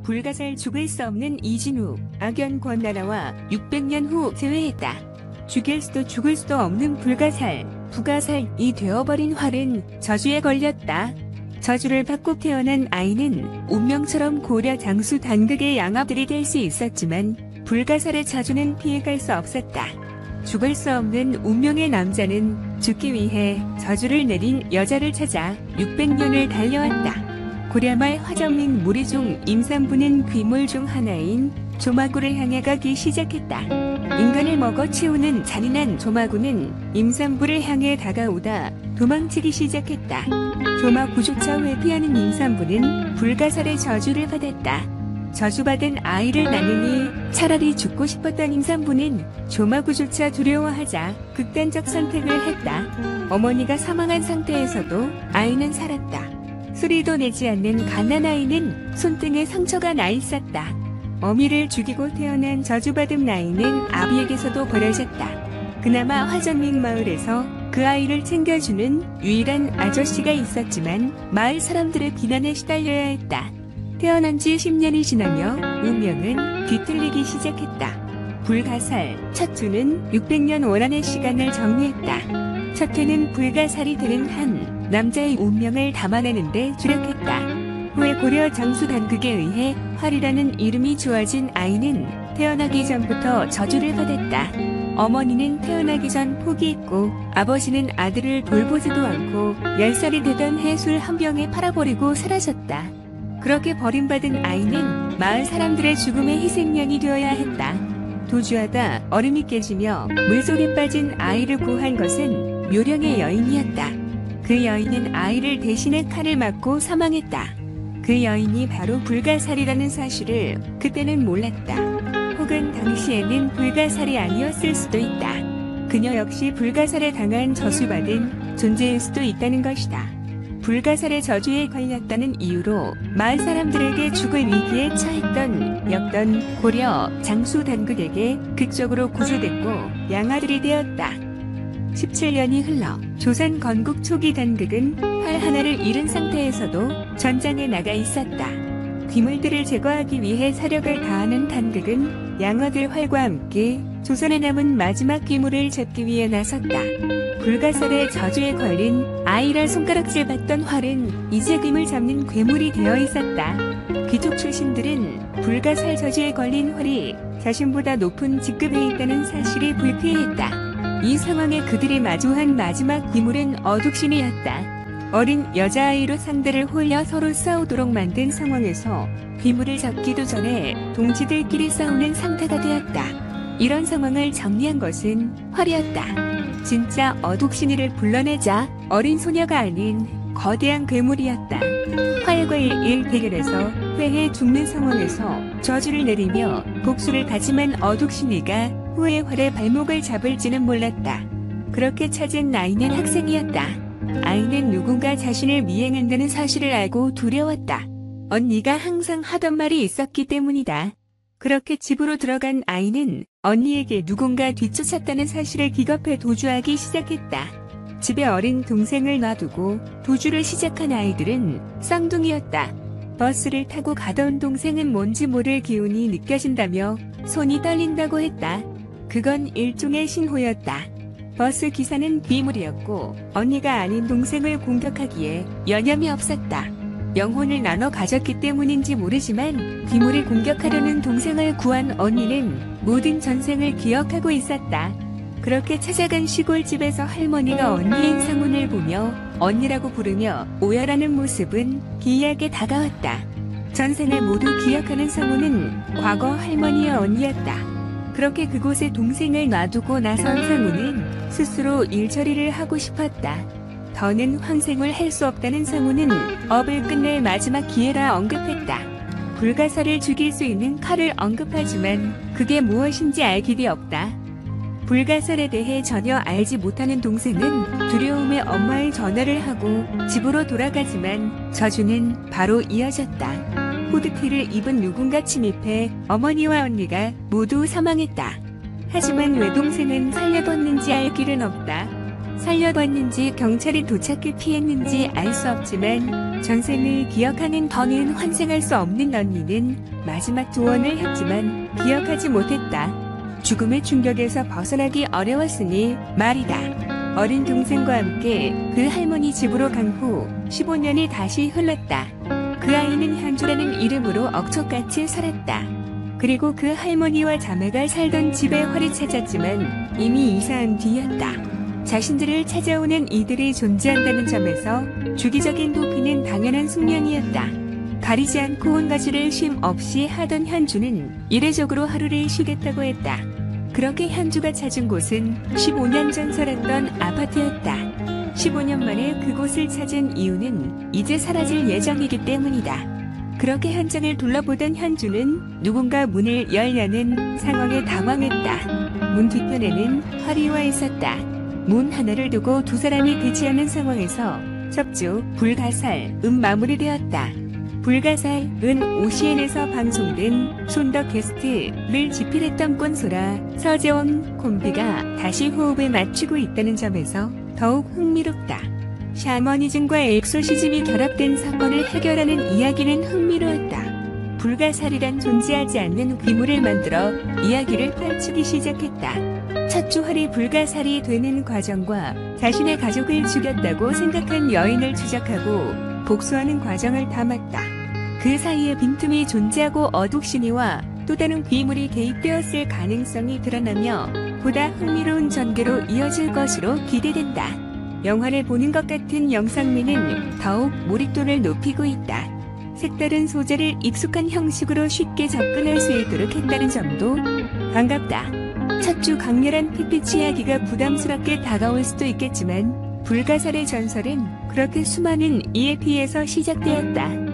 불가살 죽을 수 없는 이진우, 악연 권나라와 600년 후 재회했다. 죽일 수도 죽을 수도 없는 불가살, 부가살이 되어버린 활은 저주에 걸렸다. 저주를 받고 태어난 아이는 운명처럼 고려 장수 단극의 양아들이 될 수 있었지만 불가살의 저주는 피해갈 수 없었다. 죽을 수 없는 운명의 남자는 죽기 위해 저주를 내린 여자를 찾아 600년을 달려왔다. 고려말 화정민 무리중 임산부는 귀물 중 하나인 조마구를 향해 가기 시작했다. 인간을 먹어 치우는 잔인한 조마구는 임산부를 향해 다가오다 도망치기 시작했다. 조마구조차 회피하는 임산부는 불가살의 저주를 받았다. 저주받은 아이를 낳으니 차라리 죽고 싶었던 임산부는 조마구조차 두려워하자 극단적 선택을 했다. 어머니가 사망한 상태에서도 아이는 살았다. 소리도 내지 않는 갓난아이는 손등에 상처가 나 있었다. 어미를 죽이고 태어난 저주받은 아이는 아비에게서도 버려졌다. 그나마 화전민 마을에서 그 아이를 챙겨주는 유일한 아저씨가 있었지만 마을 사람들의 비난에 시달려야 했다. 태어난 지 10년이 지나며 운명은 뒤틀리기 시작했다. 불가살, 첫 주는 600년 원한의 시간을 정리했다. 첫 회는 불가살이 되는 한 남자의 운명을 담아내는데 주력했다. 후에 고려 장수 단극에 의해 활이라는 이름이 주어진 아이는 태어나기 전부터 저주를 받았다. 어머니는 태어나기 전 포기했고 아버지는 아들을 돌보지도 않고 10살이 되던 해 술 한 병에 팔아버리고 사라졌다. 그렇게 버림받은 아이는 마을 사람들의 죽음의 희생양이 되어야 했다. 도주하다 얼음이 깨지며 물속에 빠진 아이를 구한 것은 묘령의 여인이었다. 그 여인은 아이를 대신해 칼을 맞고 사망했다. 그 여인이 바로 불가살이라는 사실을 그때는 몰랐다. 혹은 당시에는 불가살이 아니었을 수도 있다. 그녀 역시 불가살에 당한 저주받은 존재일 수도 있다는 것이다. 불가살의 저주에 걸렸다는 이유로 마을 사람들에게 죽을 위기에 처했던 역던 고려 장수 단극에게 극적으로 구조됐고 양아들이 되었다. 17년이 흘러 조선 건국 초기 단극은 활 하나를 잃은 상태에서도 전장에 나가 있었다. 귀물들을 제거하기 위해 사력을 다하는 단극은 양아들 활과 함께 조선에 남은 마지막 귀물을 잡기 위해 나섰다. 불가살의 저주에 걸린 아이라 손가락질 받던 활은 이제 귀물 잡는 괴물이 되어 있었다. 귀족 출신들은 불가살 저주에 걸린 활이 자신보다 높은 직급에 있다는 사실이 불쾌했다. 이 상황에 그들이 마주한 마지막 귀물은 어둑신이었다. 어린 여자아이로 상대를 홀려 서로 싸우도록 만든 상황에서 귀물을 잡기도 전에 동지들끼리 싸우는 상태가 되었다. 이런 상황을 정리한 것은 활이었다. 진짜 어둑신이를 불러내자 어린 소녀가 아닌 거대한 괴물이었다. 활과 일 대결에서 회해 죽는 상황에서 저주를 내리며 복수를 다짐한 어둑신이가 후에 활의 발목을 잡을지는 몰랐다. 그렇게 찾은 아이는 학생이었다. 아이는 누군가 자신을 미행한다는 사실을 알고 두려웠다. 언니가 항상 하던 말이 있었기 때문이다. 그렇게 집으로 들어간 아이는 언니에게 누군가 뒤쫓았다는 사실을 기겁해 도주하기 시작했다. 집에 어린 동생을 놔두고 도주를 시작한 아이들은 쌍둥이였다. 버스를 타고 가던 동생은 뭔지 모를 기운이 느껴진다며 손이 떨린다고 했다. 그건 일종의 신호였다. 버스 기사는 귀물이었고 언니가 아닌 동생을 공격하기에 여념이 없었다. 영혼을 나눠 가졌기 때문인지 모르지만 귀물을 공격하려는 동생을 구한 언니는 모든 전생을 기억하고 있었다. 그렇게 찾아간 시골집에서 할머니가 언니인 상훈을 보며 언니라고 부르며 오열하는 모습은 기이하게 다가왔다. 전생을 모두 기억하는 상훈은 과거 할머니의 언니였다. 그렇게 그곳에 동생을 놔두고 나선 상훈은 스스로 일처리를 하고 싶었다. 더는 환생을 할 수 없다는 상훈은 업을 끝낼 마지막 기회라 언급했다. 불가사를 죽일 수 있는 칼을 언급하지만 그게 무엇인지 알 길이 없다. 불가살에 대해 전혀 알지 못하는 동생은 두려움에 엄마의 전화를 하고 집으로 돌아가지만 저주는 바로 이어졌다. 후드티를 입은 누군가 침입해 어머니와 언니가 모두 사망했다. 하지만 왜 동생은 살려뒀는지 알 길은 없다. 살려봤는지 경찰이 도착해 피했는지 알 수 없지만 전생을 기억하는 더는 환생할 수 없는 언니는 마지막 조언을 했지만 기억하지 못했다. 죽음의 충격에서 벗어나기 어려웠으니 말이다. 어린 동생과 함께 그 할머니 집으로 간 후 15년이 다시 흘렀다. 그 아이는 현주라는 이름으로 억척같이 살았다. 그리고 그 할머니와 자매가 살던 집에 활이 찾았지만 이미 이사한 뒤였다. 자신들을 찾아오는 이들이 존재한다는 점에서 주기적인 도피는 당연한 숙명이었다. 가리지 않고 온 가지를 쉼 없이 하던 현주는 이례적으로 하루를 쉬겠다고 했다. 그렇게 현주가 찾은 곳은 15년 전 살았던 아파트였다. 15년 만에 그곳을 찾은 이유는 이제 사라질 예정이기 때문이다. 그렇게 현장을 둘러보던 현주는 누군가 문을 열려는 상황에 당황했다. 문 뒤편에는 활이 와 있었다. 문 하나를 두고 두 사람이 대치하는 상황에서 첩주, 불가살, 마무리되었다. 불가살은 OCN에서 방송된 손더 게스트를 집필했던 꼰소라 서재원 콤비가 다시 호흡을 맞추고 있다는 점에서 더욱 흥미롭다. 샤머니즘과 엑소시즘이 결합된 사건을 해결하는 이야기는 흥미로웠다. 불가살이란 존재하지 않는 괴물을 만들어 이야기를 펼치기 시작했다. 첫 주활이 불가살이 되는 과정과 자신의 가족을 죽였다고 생각한 여인을 추적하고 복수하는 과정을 담았다. 그 사이에 빈틈이 존재하고 어둑시니와 또 다른 괴물이 개입되었을 가능성이 드러나며 보다 흥미로운 전개로 이어질 것으로 기대된다. 영화를 보는 것 같은 영상미는 더욱 몰입도를 높이고 있다. 색다른 소재를 익숙한 형식으로 쉽게 접근할 수 있도록 했다는 점도 반갑다. 첫 주 강렬한 핏빛 이야기가 부담스럽게 다가올 수도 있겠지만 불가살의 전설은 그렇게 수많은 EAP에서 시작되었다.